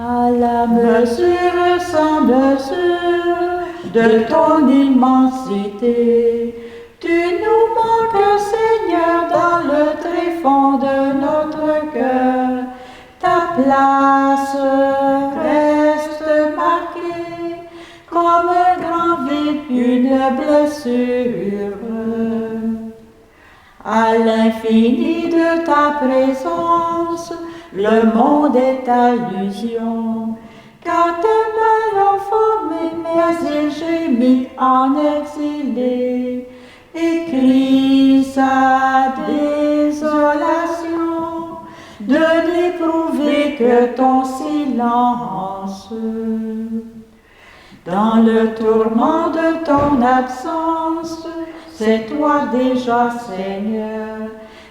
À la mesure sans mesure de ton immensité, tu nous manques, Seigneur, dans le tréfonds de notre cœur. Ta place reste marquée comme un grand vide, une blessure. À l'infini de ta présence, le monde est allusion. Quand tes mains l'ont formé, mais il gémit en exilé, et crie sa désolation de n'éprouver que ton silence. Dans le tourment de ton absence, c'est toi déjà, Seigneur,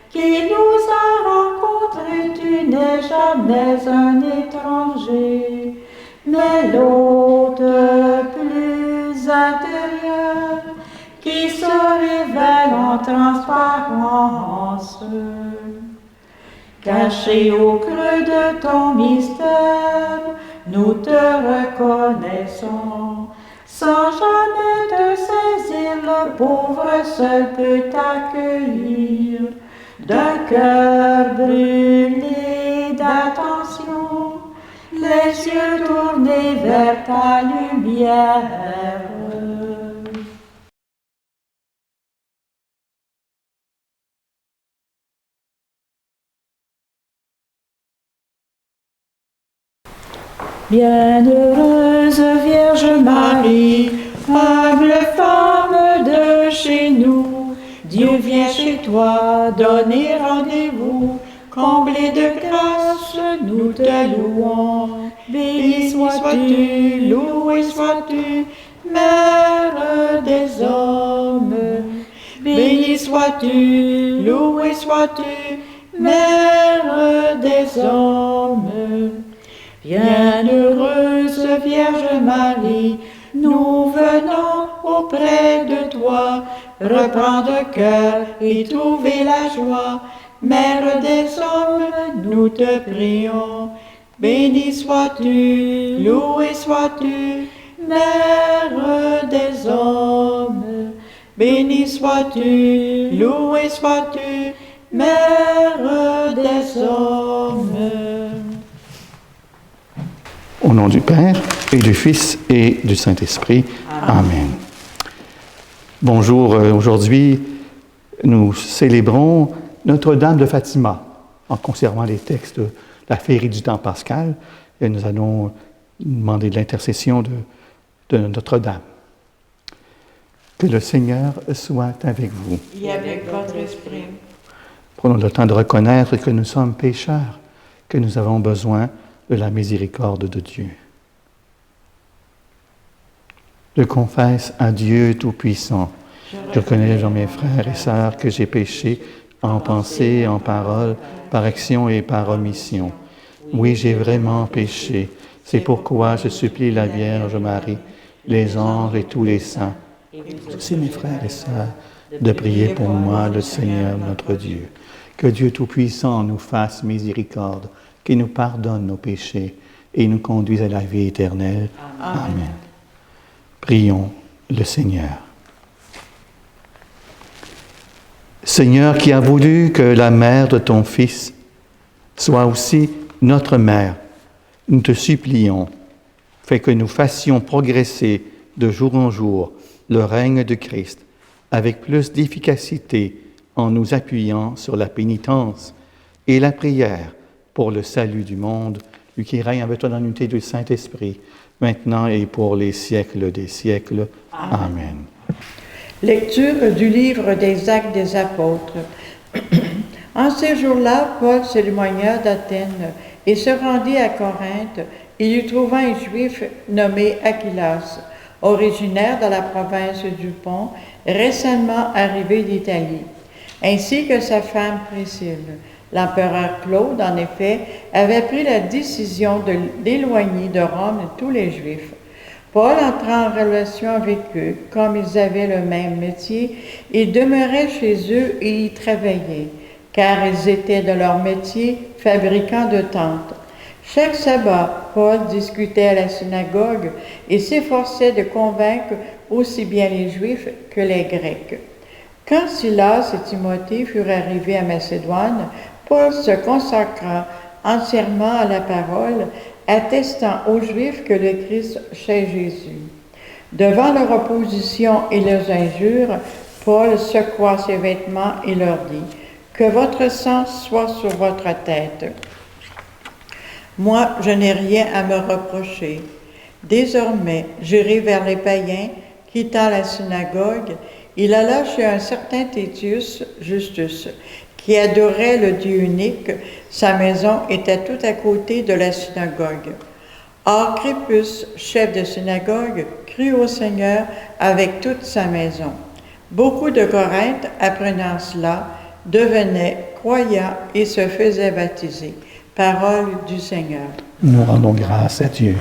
qui nous a rencontrés. Tu n'es jamais un étranger, mais l'hôte plus intérieur, qui se révèle en transparence. Caché au creux de ton mystère, nous te reconnaissons. Sans jamais te saisir, le pauvre seul peut t'accueillir. D'un cœur brûlé d'attention, les yeux tournés vers ta lumière. Bienheureuse Vierge Marie, humble femme de chez nous, Dieu vient chez toi donner rendez-vous. Comblée de grâce, nous te louons. Béni sois-tu, loué sois-tu, Mère des hommes. Béni sois-tu, loué sois-tu, Mère des hommes. Bienheureuse Vierge Marie, nous venons auprès de toi, reprendre cœur et trouver la joie. Mère des hommes, nous te prions. Béni sois-tu, loué sois-tu, Mère des hommes. Béni sois-tu, loué sois-tu, Mère des hommes. Au nom du Père, et du Fils, et du Saint-Esprit. Amen. Bonjour, aujourd'hui, nous célébrons Notre-Dame de Fatima, en conservant les textes de la féerie du temps pascal, et nous allons demander de l'intercession de Notre-Dame. Que le Seigneur soit avec vous. Et avec votre esprit. Prenons le temps de reconnaître que nous sommes pécheurs, que nous avons besoin de la miséricorde de Dieu. Je confesse à Dieu Tout-Puissant. Je reconnais devant mes frères et sœurs que j'ai péché en pensée, en parole, par action et par omission. Oui, j'ai vraiment péché. C'est pourquoi je supplie la Vierge Marie, les anges et tous les saints, aussi mes frères et sœurs, de prier pour moi, le Seigneur notre Dieu. Que Dieu Tout-Puissant nous fasse miséricorde, qu'il nous pardonne nos péchés et nous conduise à la vie éternelle. Amen. Prions le Seigneur. Seigneur, qui as voulu que la mère de ton Fils soit aussi notre mère, nous te supplions, fais que nous fassions progresser de jour en jour le règne de Christ avec plus d'efficacité en nous appuyant sur la pénitence et la prière pour le salut du monde, lui qui règne avec toi dans l'unité du Saint-Esprit, maintenant et pour les siècles des siècles. Amen. Lecture du livre des Actes des Apôtres. En ces jours-là, Paul s'éloigna d'Athènes et se rendit à Corinthe. Il y trouva un juif nommé Aquilas, originaire de la province du Pont, récemment arrivé d'Italie, ainsi que sa femme Priscille. L'empereur Claude, en effet, avait pris la décision d'éloigner de Rome tous les Juifs. Paul entra en relation avec eux, comme ils avaient le même métier, il demeurait chez eux et y travaillait, car ils étaient de leur métier fabricants de tentes. Chaque sabbat, Paul discutait à la synagogue et s'efforçait de convaincre aussi bien les Juifs que les Grecs. Quand Silas et Timothée furent arrivés à Macédoine, Paul se consacra entièrement à la parole, attestant aux Juifs que le Christ c'est Jésus. Devant leur opposition et leurs injures, Paul secoua ses vêtements et leur dit « Que votre sang soit sur votre tête. Moi, je n'ai rien à me reprocher. Désormais, j'irai vers les païens, quittant la synagogue. Il alla chez un certain Titus Justus, qui adorait le Dieu unique. Sa maison était tout à côté de la synagogue. Or, Crispus, chef de synagogue, crut au Seigneur avec toute sa maison. Beaucoup de Corinthe, apprenant cela, devenaient croyants et se faisaient baptiser. Parole du Seigneur. Nous rendons grâce à Dieu.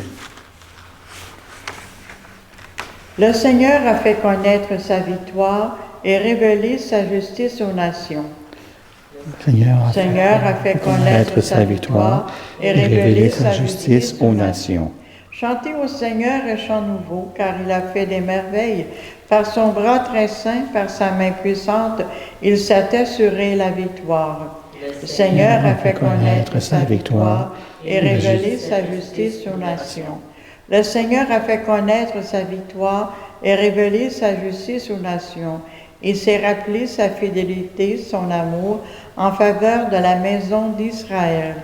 Le Seigneur a fait connaître sa victoire et révélé sa justice aux nations. Le Seigneur a fait connaître sa victoire et révélé sa justice aux nations. Chantez au Seigneur un chant nouveau, car il a fait des merveilles. Par son bras très saint, par sa main puissante, il s'est assuré la victoire. Le Seigneur a fait connaître sa victoire et révélé sa justice aux nations. Le Seigneur a fait connaître sa victoire et révélé sa justice aux nations. Il s'est rappelé sa fidélité, son amour en faveur de la maison d'Israël.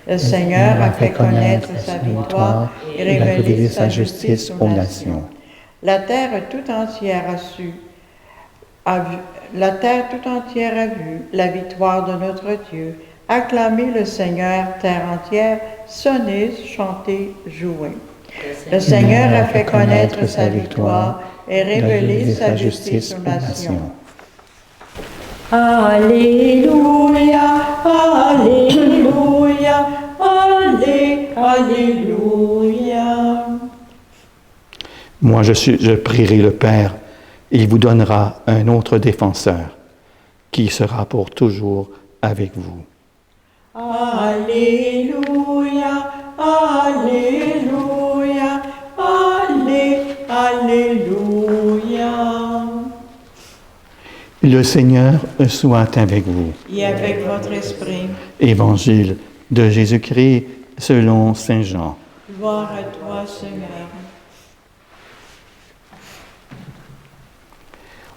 Le Seigneur a fait connaître sa victoire et révélé sa justice aux nations. La terre tout entière la terre tout entière a vu la victoire de notre Dieu. Acclamez le Seigneur, terre entière, sonnez, chantez, jouez. Le Seigneur a fait connaître sa victoire et révélé sa justice aux nations. Alléluia, Alléluia, Alléluia. Moi, je prierai le Père, et il vous donnera un autre défenseur, qui sera pour toujours avec vous. Alléluia, Alléluia, Alléluia. Le Seigneur soit avec vous. Et avec votre esprit. Évangile de Jésus-Christ selon Saint Jean. Gloire à toi, Seigneur.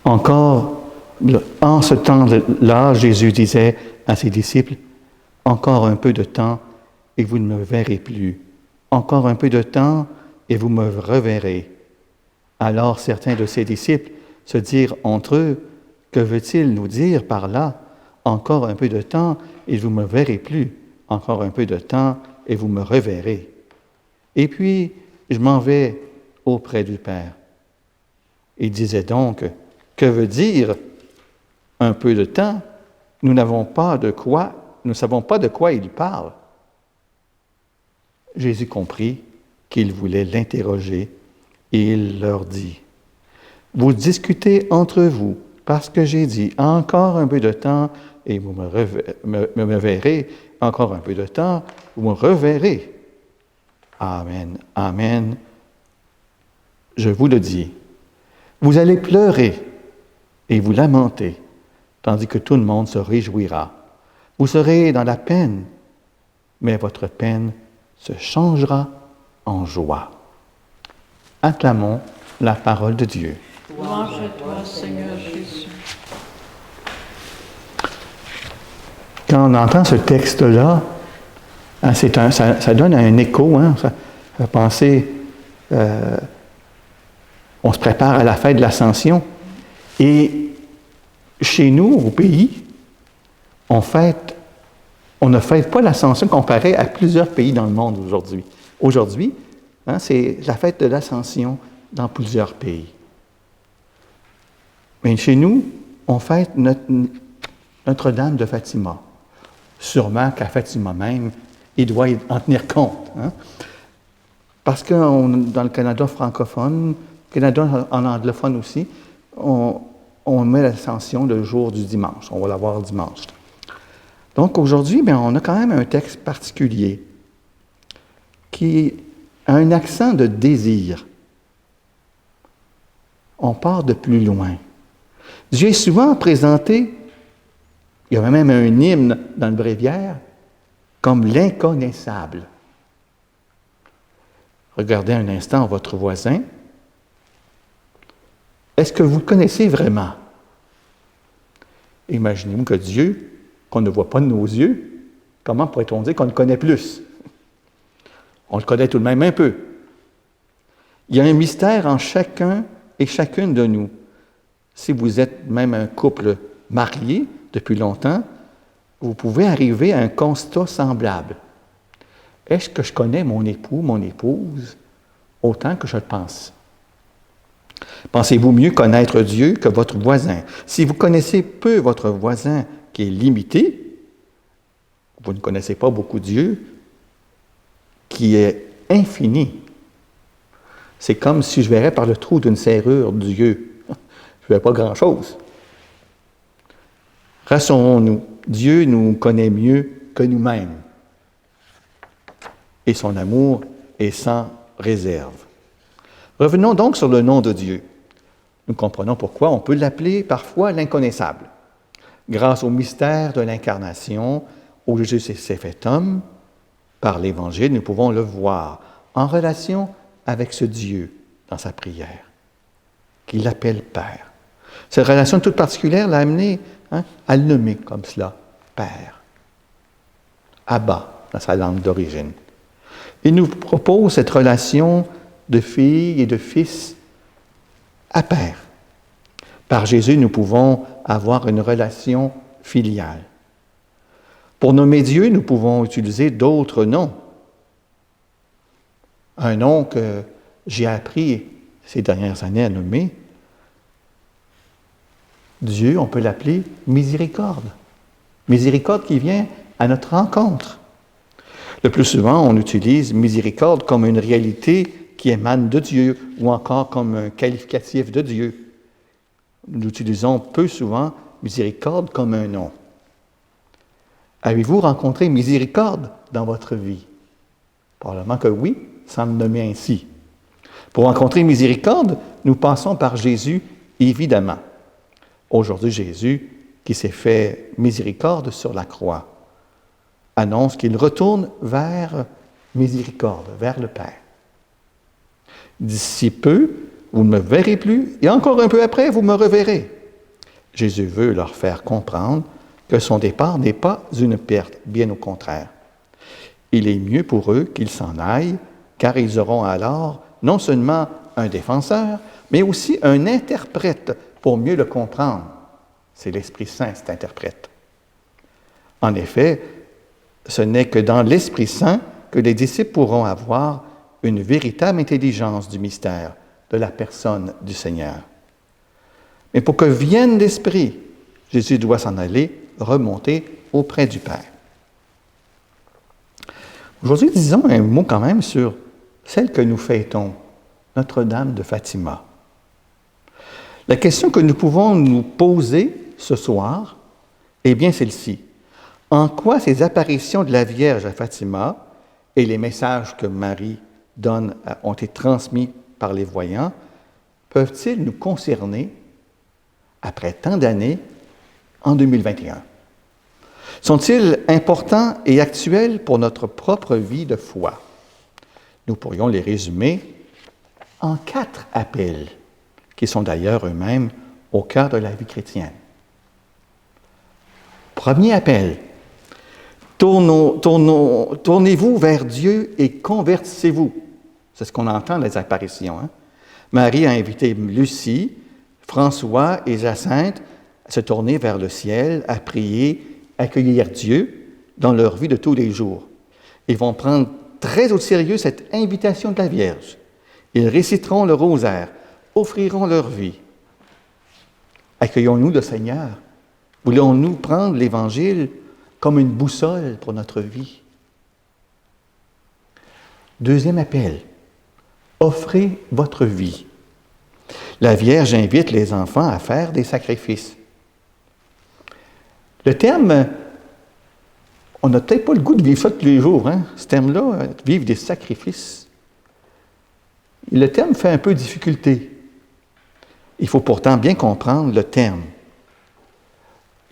Encore, en ce temps-là, Jésus disait à ses disciples, « Encore un peu de temps et vous ne me verrez plus. Encore un peu de temps et vous me reverrez. » Alors certains de ses disciples se dirent entre eux, « Que veut-il nous dire par là? Encore un peu de temps et vous ne me verrez plus. Encore un peu de temps et vous me reverrez. Et puis, je m'en vais auprès du Père. » Il disait donc, que veut dire un peu de temps? Nous ne savons pas de quoi il parle. Jésus comprit qu'il voulait l'interroger et il leur dit, « Vous discutez entre vous parce que j'ai dit encore un peu de temps et vous me verrez, encore un peu de temps, vous me reverrez. Amen, amen. Je vous le dis, vous allez pleurer et vous lamenter, tandis que tout le monde se réjouira. Vous serez dans la peine, mais votre peine se changera en joie. » Acclamons la parole de Dieu. Louange à toi, Seigneur Jésus. Quand on entend ce texte-là, hein, ça donne un écho. Hein, ça fait penser, on se prépare à la fête de l'Ascension. Et chez nous, au pays, on ne fête pas l'Ascension comparé à plusieurs pays dans le monde aujourd'hui. Aujourd'hui, hein, c'est la fête de l'Ascension dans plusieurs pays. Mais chez nous, on fête Notre-Dame de Fatima. Sûrement qu'à Fatima même, il doit en tenir compte. Hein? Parce que dans le Canada francophone, Canada en anglophone aussi, on met l'Ascension le jour du dimanche. On va la voir dimanche. Donc aujourd'hui, on a quand même un texte particulier. qui a un accent de désir. On part de plus loin. Dieu est souvent présenté, il y avait même un hymne dans le bréviaire, comme l'inconnaissable. Regardez un instant votre voisin. Est-ce que vous le connaissez vraiment? Imaginez-vous que Dieu, qu'on ne voit pas de nos yeux, comment pourrait-on dire qu'on le connaît plus? On le connaît tout de même un peu. Il y a un mystère en chacun et chacune de nous. Si vous êtes même un couple marié depuis longtemps, vous pouvez arriver à un constat semblable. Est-ce que je connais mon époux, mon épouse, autant que je le pense? Pensez-vous mieux connaître Dieu que votre voisin? Si vous connaissez peu votre voisin qui est limité, vous ne connaissez pas beaucoup Dieu qui est infini. C'est comme si je verrais par le trou d'une serrure Dieu. Je ne verrais pas grand-chose. Rassurons-nous, Dieu nous connaît mieux que nous-mêmes. Et son amour est sans réserve. Revenons donc sur le nom de Dieu. Nous comprenons pourquoi on peut l'appeler parfois l'inconnaissable. Grâce au mystère de l'incarnation, où Jésus s'est fait homme, par l'Évangile, nous pouvons le voir en relation avec ce Dieu dans sa prière, qu'il l'appelle Père. Cette relation toute particulière l'a amené à le nommer comme cela, Père. Abba, dans sa langue d'origine. Il nous propose cette relation de fille et de fils à Père. Par Jésus, nous pouvons avoir une relation filiale. Pour nommer Dieu, nous pouvons utiliser d'autres noms. Un nom que j'ai appris ces dernières années à nommer, Dieu, on peut l'appeler miséricorde. Miséricorde qui vient à notre rencontre. Le plus souvent, on utilise miséricorde comme une réalité qui émane de Dieu ou encore comme un qualificatif de Dieu. Nous utilisons peu souvent miséricorde comme un nom. Avez-vous rencontré miséricorde dans votre vie? Probablement que oui, sans le nommer ainsi. Pour rencontrer miséricorde, nous passons par Jésus, évidemment. Aujourd'hui, Jésus, qui s'est fait miséricorde sur la croix, annonce qu'il retourne vers miséricorde, vers le Père. D'ici peu, vous ne me verrez plus, et encore un peu après, vous me reverrez. Jésus veut leur faire comprendre que son départ n'est pas une perte, bien au contraire. Il est mieux pour eux qu'ils s'en aillent, car ils auront alors non seulement un défenseur, mais aussi un interprète pour mieux le comprendre. C'est l'Esprit Saint, cet interprète. En effet, ce n'est que dans l'Esprit Saint que les disciples pourront avoir une véritable intelligence du mystère de la personne du Seigneur. Mais pour que vienne l'Esprit, Jésus doit s'en aller, remonter auprès du Père. Aujourd'hui, disons un mot quand même sur celle que nous fêtons, Notre-Dame de Fatima. La question que nous pouvons nous poser ce soir est bien celle-ci. En quoi ces apparitions de la Vierge à Fatima et les messages que Marie donne ont été transmis par les voyants peuvent-ils nous concerner après tant d'années en 2021? Sont-ils importants et actuels pour notre propre vie de foi? Nous pourrions les résumer en 4 appels, qui sont d'ailleurs eux-mêmes au cœur de la vie chrétienne. Premier appel, tournez-vous vers Dieu et convertissez-vous. C'est ce qu'on entend dans les apparitions. Marie a invité Lucie, François et Jacinthe à se tourner vers le ciel, à prier, accueillir Dieu dans leur vie de tous les jours. Ils vont prendre très au sérieux cette invitation de la Vierge. Ils réciteront le rosaire, offriront leur vie. Accueillons-nous le Seigneur. Voulons-nous prendre l'Évangile comme une boussole pour notre vie? Deuxième appel, offrez votre vie. La Vierge invite les enfants à faire des sacrifices. Le terme, On n'a peut-être pas le goût de vivre ça tous les jours, hein? Ce terme-là, vivre des sacrifices. Le terme fait un peu difficulté. Il faut pourtant bien comprendre le terme.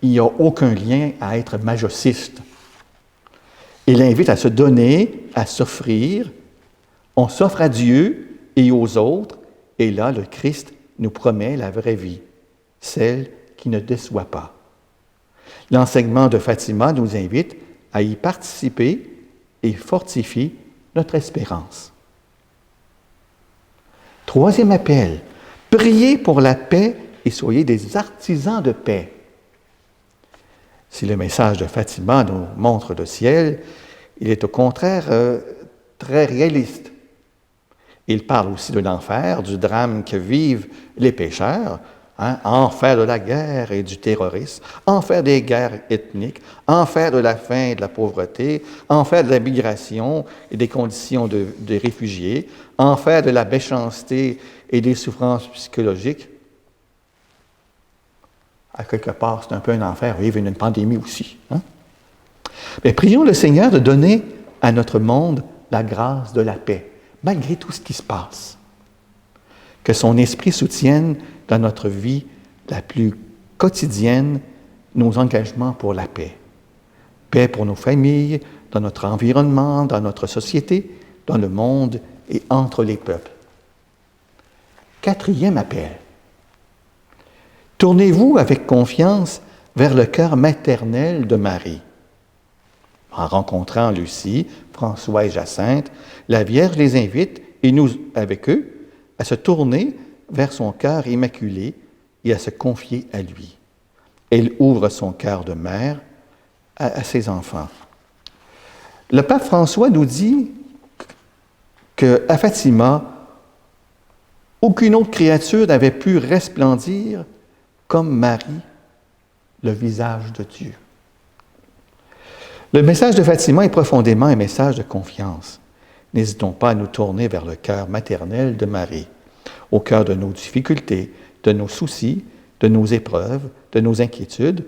Il n'y a aucun lien à être masochiste. Il invite à se donner, à s'offrir. On s'offre à Dieu et aux autres, et là, le Christ nous promet la vraie vie, celle qui ne déçoit pas. L'enseignement de Fatima nous invite à y participer et fortifie notre espérance. Troisième appel, priez pour la paix et soyez des artisans de paix. Si le message de Fatima nous montre le ciel, il est au contraire très réaliste. Il parle aussi de l'enfer, du drame que vivent les pécheurs, enfer de la guerre et du terrorisme, enfer des guerres ethniques, enfer de la faim et de la pauvreté, enfer de la migration et des conditions des réfugiés, enfer de la méchanceté et des souffrances psychologiques. À quelque part, c'est un peu un enfer, vivre une pandémie aussi. Mais prions le Seigneur de donner à notre monde la grâce de la paix, malgré tout ce qui se passe. Que son esprit soutienne dans notre vie la plus quotidienne nos engagements pour la paix. Paix pour nos familles, dans notre environnement, dans notre société, dans le monde et entre les peuples. Quatrième appel. Tournez-vous avec confiance vers le cœur maternel de Marie. En rencontrant Lucie, François et Jacinthe, la Vierge les invite, et nous avec eux, à se tourner vers son cœur immaculé et à se confier à lui. Elle ouvre son cœur de mère à ses enfants. Le pape François nous dit qu'à Fatima, aucune autre créature n'avait pu resplendir comme Marie le visage de Dieu. Le message de Fatima est profondément un message de confiance. N'hésitons pas à nous tourner vers le cœur maternel de Marie, au cœur de nos difficultés, de nos soucis, de nos épreuves, de nos inquiétudes,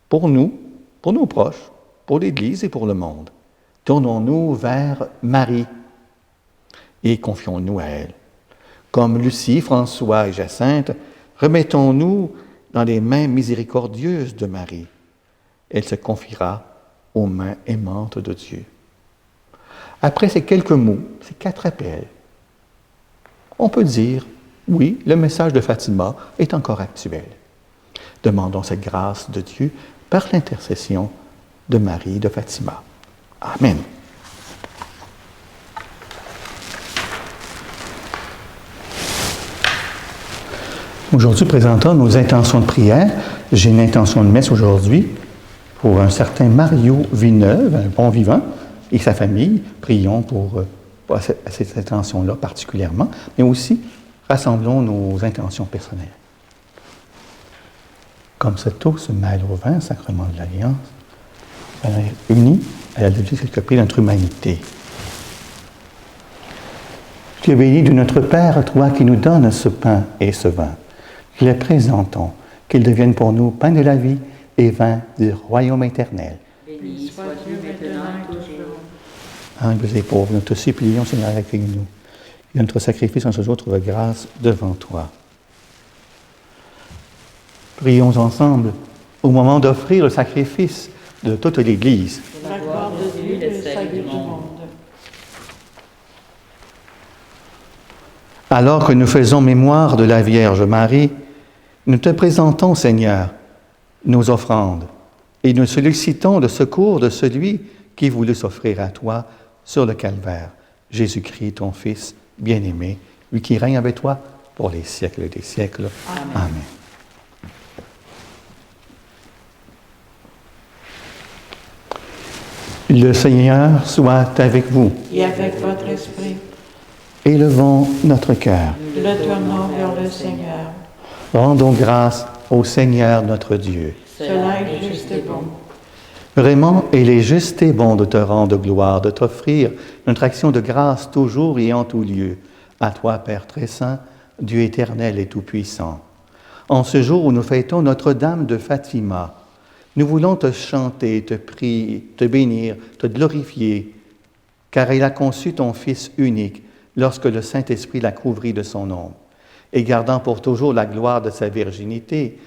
pour nous, pour nos proches, pour l'Église et pour le monde. Tournons-nous vers Marie et confions-nous à elle. Comme Lucie, François et Jacinthe, remettons-nous dans les mains miséricordieuses de Marie. Elle se confiera aux mains aimantes de Dieu. Après ces quelques mots, ces 4 appels, on peut dire, oui, le message de Fatima est encore actuel. Demandons cette grâce de Dieu par l'intercession de Marie de Fatima. Amen. Aujourd'hui, présentons nos intentions de prière. J'ai une intention de messe aujourd'hui pour un certain Mario Villeneuve, un bon vivant, et sa famille. Prions pour cette intention-là particulièrement, mais aussi rassemblons nos intentions personnelles. Comme cette eau se mêle au vin, sacrement de l'Alliance, unis à la logique de notre humanité. Tu es béni de notre Père, toi qui nous donnes ce pain et ce vin. Qu'ils les présentons, qu'ils deviennent pour nous pain de la vie et vin du royaume éternel. Béni soit Dieu maintenant et toujours. Humbles et pauvres, nous te supplions, Seigneur, avec nous. Et notre sacrifice en ce jour trouve grâce devant toi. Prions ensemble au moment d'offrir le sacrifice de toute l'Église. La gloire de Dieu et le salut du monde. Alors que nous faisons mémoire de la Vierge Marie, nous te présentons, Seigneur, nos offrandes et nous sollicitons le secours de celui qui voulut s'offrir à toi sur le calvaire, Jésus-Christ, ton Fils bien-aimé, lui qui règne avec toi pour les siècles des siècles. Amen. Amen. Le Seigneur soit avec vous. Et avec votre esprit, Élevons notre cœur. le tournons vers le Seigneur. Rendons grâce au Seigneur notre Dieu. Cela est juste et bon. Vraiment, il est juste et bon de te rendre gloire, de t'offrir notre action de grâce toujours et en tout lieu. À toi, Père très saint, Dieu éternel et tout-puissant. En ce jour où nous fêtons Notre-Dame de Fatima, Nous voulons te chanter, te prier, te bénir, te glorifier, car il a conçu ton Fils unique lorsque le Saint-Esprit l'a couvri de son ombre. Et gardant pour toujours la gloire de sa virginité,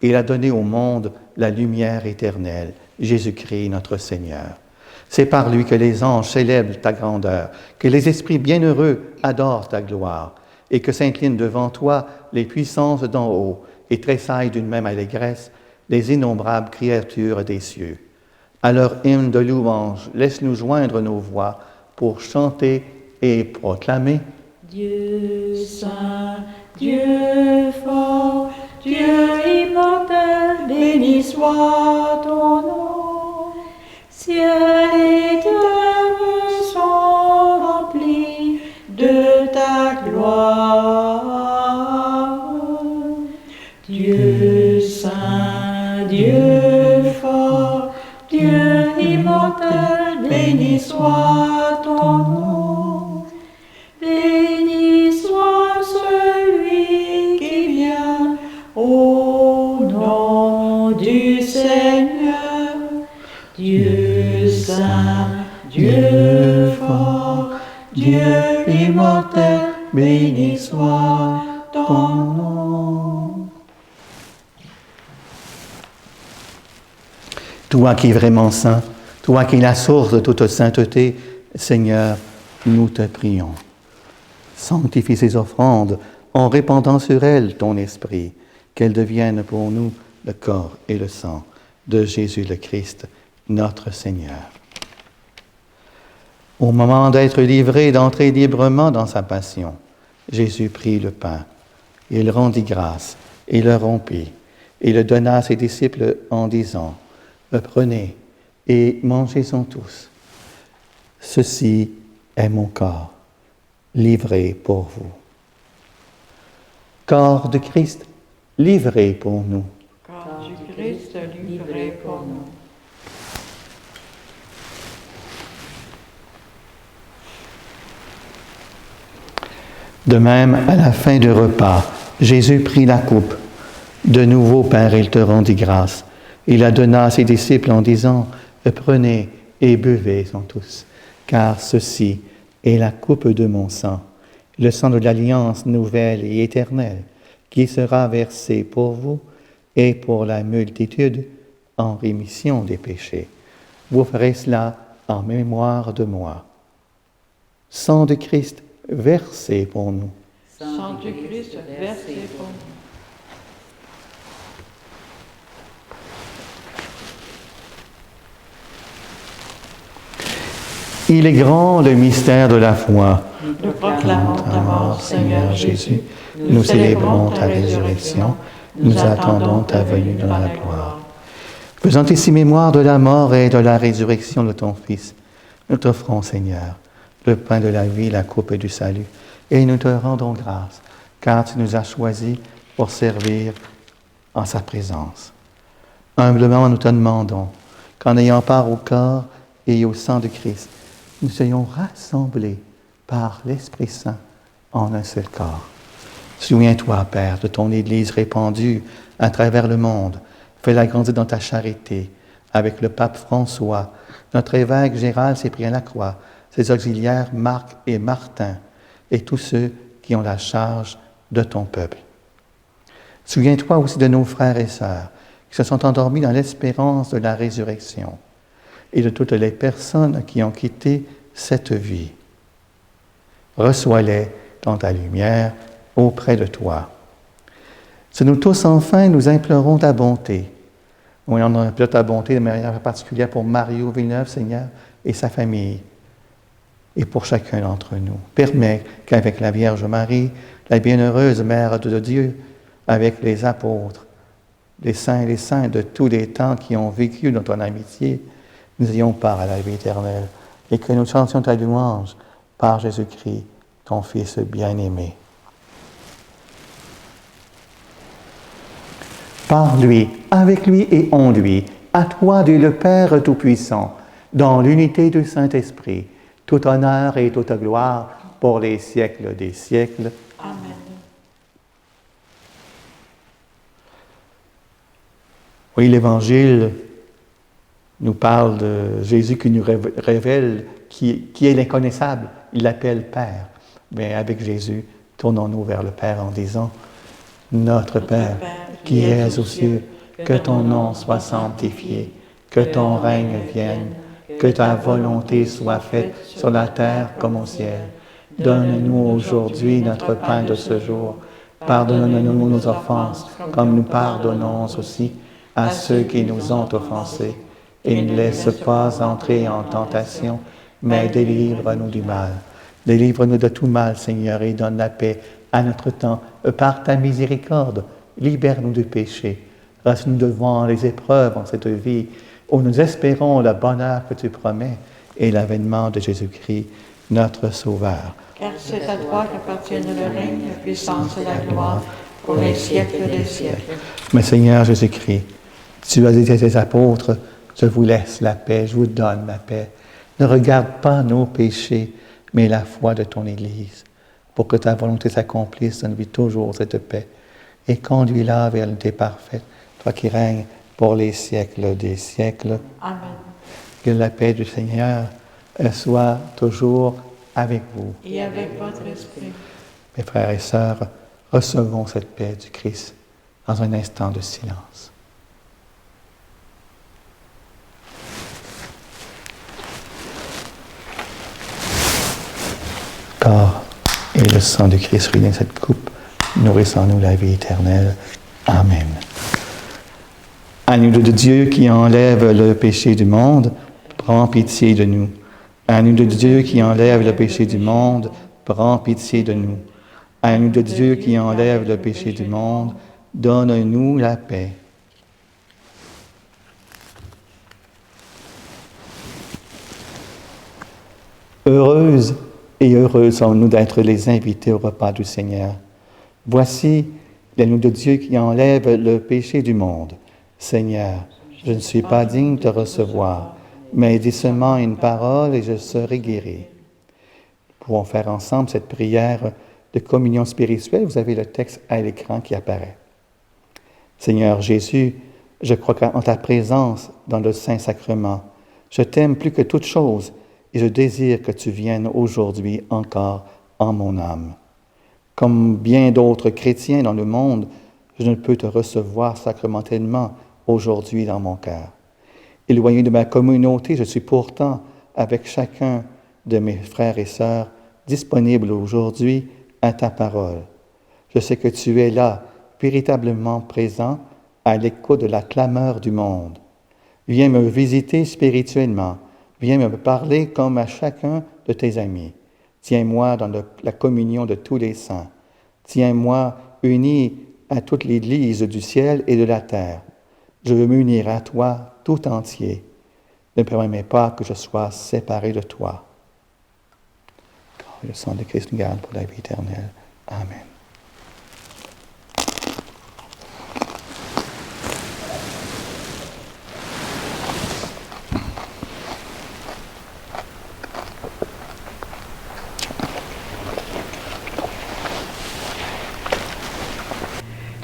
il a donné au monde la lumière éternelle, Jésus-Christ notre Seigneur. C'est par lui que les anges célèbrent ta grandeur, que les esprits bienheureux adorent ta gloire, et que s'inclinent devant toi les puissances d'en haut, et tressaillent d'une même allégresse les innombrables créatures des cieux. À leur hymne de louange, laisse-nous joindre nos voix pour chanter et proclamer. Dieu saint, Dieu fort, Dieu immortel, béni soit ton nom. Ciel et terre sont remplis de ta gloire. Dieu saint, Dieu fort, Dieu immortel, béni soit ton nom. Béni soit celui qui vient au nom du Seigneur. Dieu saint, Dieu fort, Dieu immortel, béni soit ton nom. Toi qui es vraiment saint, toi qui es la source de toute sainteté, Seigneur, nous te prions. Sanctifie ces offrandes en répandant sur elles ton esprit, qu'elles deviennent pour nous le corps et le sang de Jésus le Christ, notre Seigneur. Au moment d'être livré, d'entrer librement dans sa passion, Jésus prit le pain. Il rendit grâce et le rompit et le donna à ses disciples en disant, « Prenez et mangez-en tous. Ceci est mon corps, livré pour vous. » Corps de Christ, livré pour nous. Corps du Christ livré pour nous. De même, à la fin du repas, Jésus prit la coupe. De nouveau, Père, il te rendit grâce. Il la donna à ses disciples en disant, « Prenez et buvez-en tous, car ceci est la coupe de mon sang, le sang de l'alliance nouvelle et éternelle, qui sera versé pour vous et pour la multitude en rémission des péchés. Vous ferez cela en mémoire de moi. » Sang de Christ versé pour nous. Sang du Christ versé pour nous. Il est grand le mystère de la foi. Nous proclamons ta mort, Seigneur Jésus. Nous célébrons ta résurrection. Nous attendons ta venue dans la gloire. Faisant ici mémoire de la mort et de la résurrection de ton Fils, nous t'offrons, Seigneur, le pain de la vie, la coupe du salut, et nous te rendons grâce, car tu nous as choisis pour servir en sa présence. Humblement, nous te demandons qu'en ayant part au corps et au sang de Christ, nous soyons rassemblés par l'Esprit Saint en un seul corps. Souviens-toi, Père, de ton Église répandue à travers le monde. Fais-la grandir dans ta charité avec le pape François, notre évêque Gérald Cyprien Lacroix, ses auxiliaires Marc et Martin, et tous ceux qui ont la charge de ton peuple. Souviens-toi aussi de nos frères et sœurs qui se sont endormis dans l'espérance de la résurrection et de toutes les personnes qui ont quitté cette vie. Reçois-les dans ta lumière auprès de toi. C'est nous tous, enfin, nous implorons ta bonté. Oui, on implore ta bonté de manière particulière pour Mario Villeneuve, Seigneur, et sa famille, et pour chacun d'entre nous. Permets qu'avec la Vierge Marie, la bienheureuse Mère de Dieu, avec les apôtres, les saints et les saints de tous les temps qui ont vécu dans ton amitié, nous ayons part à la vie éternelle, et que nous chantions ta louange par Jésus-Christ, ton Fils bien-aimé. Par lui, avec lui et en lui, à toi, Dieu le Père Tout-Puissant, dans l'unité du Saint-Esprit, tout honneur et toute gloire pour les siècles des siècles. Amen. Oui, l'Évangile nous parle de Jésus qui nous révèle qui est l'inconnaissable. Il l'appelle Père. Mais avec Jésus, tournons-nous vers le Père en disant, Notre Père, qui es aux cieux, que ton nom soit sanctifié, que ton règne vienne, que ta volonté soit faite sur la terre comme au ciel. Donne-nous aujourd'hui notre pain de ce jour. Pardonne-nous nos offenses, comme nous pardonnons aussi à ceux qui nous ont offensés. Et ne laisse pas entrer en tentation, mais délivre-nous du mal. Délivre-nous de tout mal, Seigneur, et donne la paix à notre temps. Par ta miséricorde, libère-nous du péché. Reste-nous devant les épreuves en cette vie, où nous espérons le bonheur que tu promets et l'avènement de Jésus-Christ, notre Sauveur. Car c'est à toi qu'appartiennent le règne, la puissance et la gloire, pour les siècles des siècles. Mais Seigneur Jésus-Christ, tu as dit à tes apôtres, je vous laisse la paix, je vous donne la paix. Ne regarde pas nos péchés, mais la foi de ton Église, pour que ta volonté s'accomplisse, donne-lui toujours cette paix, et conduis-la vers l'unité parfaite, toi qui règnes pour les siècles des siècles. Amen. Que la paix du Seigneur soit toujours avec vous. Et avec votre esprit. Mes frères et sœurs, recevons cette paix du Christ dans un instant de silence. Corps et le sang de Christ réunis dans cette coupe, nourrissons-nous la vie éternelle. Amen. Agneau de Dieu qui enlève le péché du monde, prends pitié de nous. Agneau de Dieu qui enlève le péché du monde, prends pitié de nous. Agneau de Dieu qui enlève le péché du monde, donne-nous la paix. Heureuse et heureux sommes-nous d'être les invités au repas du Seigneur. Voici l'agneau de Dieu qui enlève le péché du monde. Seigneur, je ne suis pas digne de te recevoir, mais dis seulement une parole et je serai guéri. Nous pouvons faire ensemble cette prière de communion spirituelle. Vous avez le texte à l'écran qui apparaît. Seigneur Jésus, je crois en ta présence dans le Saint-Sacrement. Je t'aime plus que toute chose et je désire que tu viennes aujourd'hui encore en mon âme. Comme bien d'autres chrétiens dans le monde, je ne peux te recevoir sacramentellement aujourd'hui dans mon cœur. Éloigné de ma communauté, je suis pourtant avec chacun de mes frères et sœurs disponible aujourd'hui à ta parole. Je sais que tu es là, véritablement présent, à l'écoute de la clameur du monde. Viens me visiter spirituellement. Viens me parler comme à chacun de tes amis. Tiens-moi dans la communion de tous les saints. Tiens-moi uni à toute l'Église du ciel et de la terre. Je veux m'unir à toi tout entier. Ne permets pas que je sois séparé de toi. Le sang de Christ nous garde pour la vie éternelle. Amen.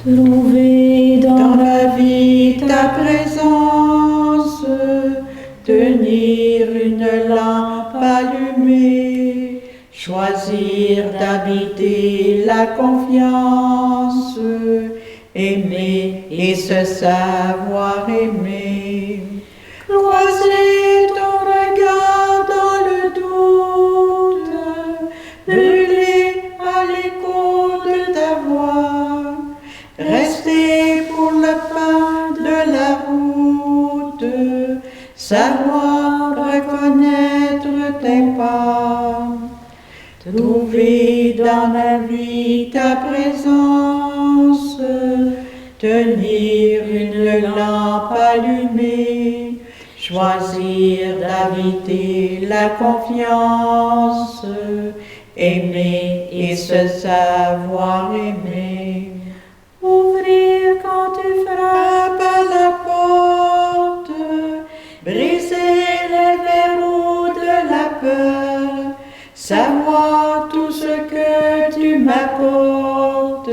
Trouver Dans la vie ta présence, tenir une lampe allumée, choisir d'habiter la confiance, aimer et se savoir aimer. Croiser ton regard dans le doute, brûler à l'écho de ta voix, rester pour le pain de la route, savoir reconnaître tes pas. Trouver dans la vie ta présence, tenir une lampe allumée, choisir d'habiter la confiance, aimer et se savoir aimer. Ouvrir quand tu frappes à la porte, briser les verrous de la peur, savoir tout ce que tu m'apportes,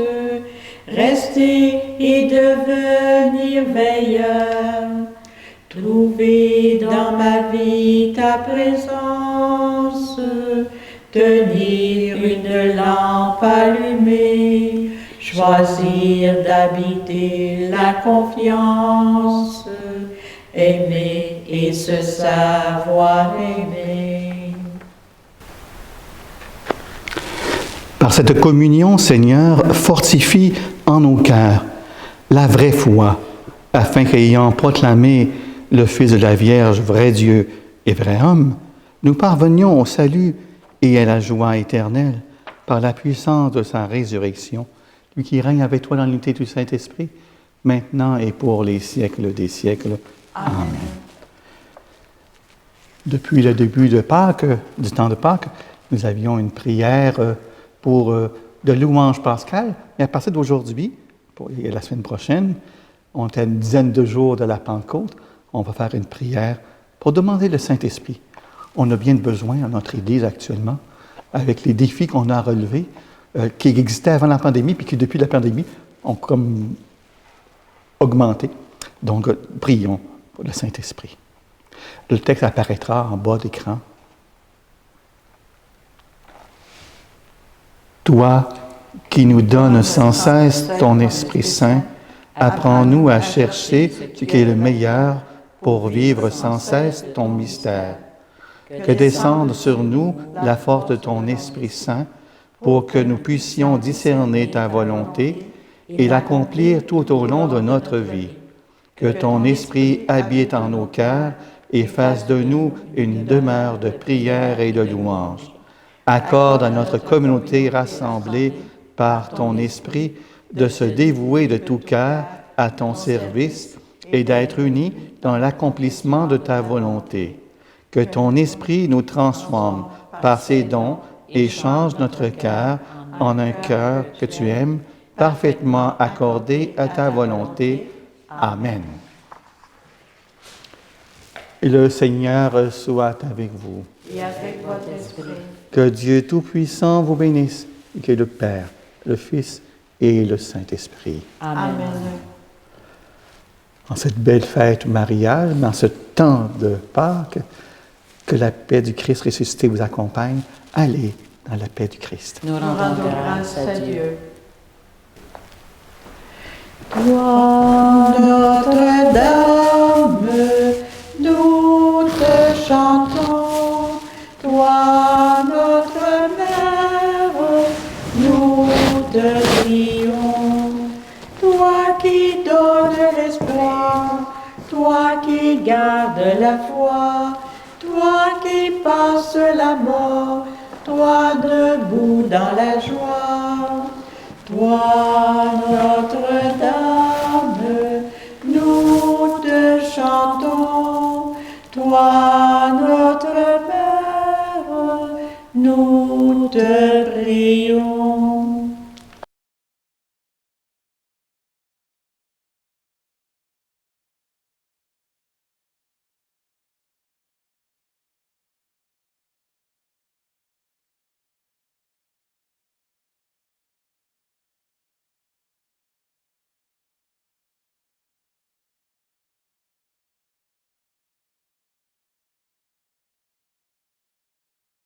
rester et devenir veilleur. Trouver vie ta présence, tenir une lampe allumée, choisir d'habiter la confiance, aimer et se savoir aimer. Par cette communion, Seigneur, fortifie en nos cœurs la vraie foi, afin qu'ayant proclamé le Fils de la Vierge, vrai Dieu et vrai homme, nous parvenions au salut et à la joie éternelle par la puissance de sa résurrection, lui qui règne avec toi dans l'unité du Saint-Esprit, maintenant et pour les siècles des siècles. Amen. Depuis le début de Pâques, du temps de Pâques, nous avions une prière de louange pascale, et à partir d'aujourd'hui, et la semaine prochaine, on est à une dizaine de jours de la Pentecôte, on va faire une prière pour demander le Saint-Esprit. On a bien besoin dans notre Église actuellement, avec les défis qu'on a relevés, qui existaient avant la pandémie, puis qui depuis la pandémie ont comme augmenté. Donc, prions pour le Saint-Esprit. Le texte apparaîtra en bas d'écran. Toi qui nous donnes sans cesse ton Esprit Saint, apprends-nous à chercher ce qui est le meilleur pour vivre sans cesse ton mystère. Que descende sur nous la force de ton Esprit Saint pour que nous puissions discerner ta volonté et l'accomplir tout au long de notre vie. Que ton Esprit habite en nos cœurs et fasse de nous une demeure de prière et de louange. Accorde à notre communauté rassemblée par ton Esprit de se dévouer de tout cœur à ton service et d'être unis dans l'accomplissement de ta volonté. Que ton Esprit nous transforme par ses dons et change notre cœur en un cœur que tu aimes, parfaitement accordé à ta volonté. Amen. Et le Seigneur soit avec vous. Et avec votre esprit. Que Dieu Tout-Puissant vous bénisse, et que le Père, le Fils et le Saint-Esprit. Amen. En cette belle fête mariale, dans ce temps de Pâques, que la paix du Christ ressuscité vous accompagne. Allez dans la paix du Christ. Nous rendons grâce à Dieu. Toi, Notre-Dame, nous te chantons. Toi, notre Mère, nous te prions. Toi qui donnes l'espoir, toi qui gardes la foi, toi qui passes la mort, toi debout dans la joie. Toi,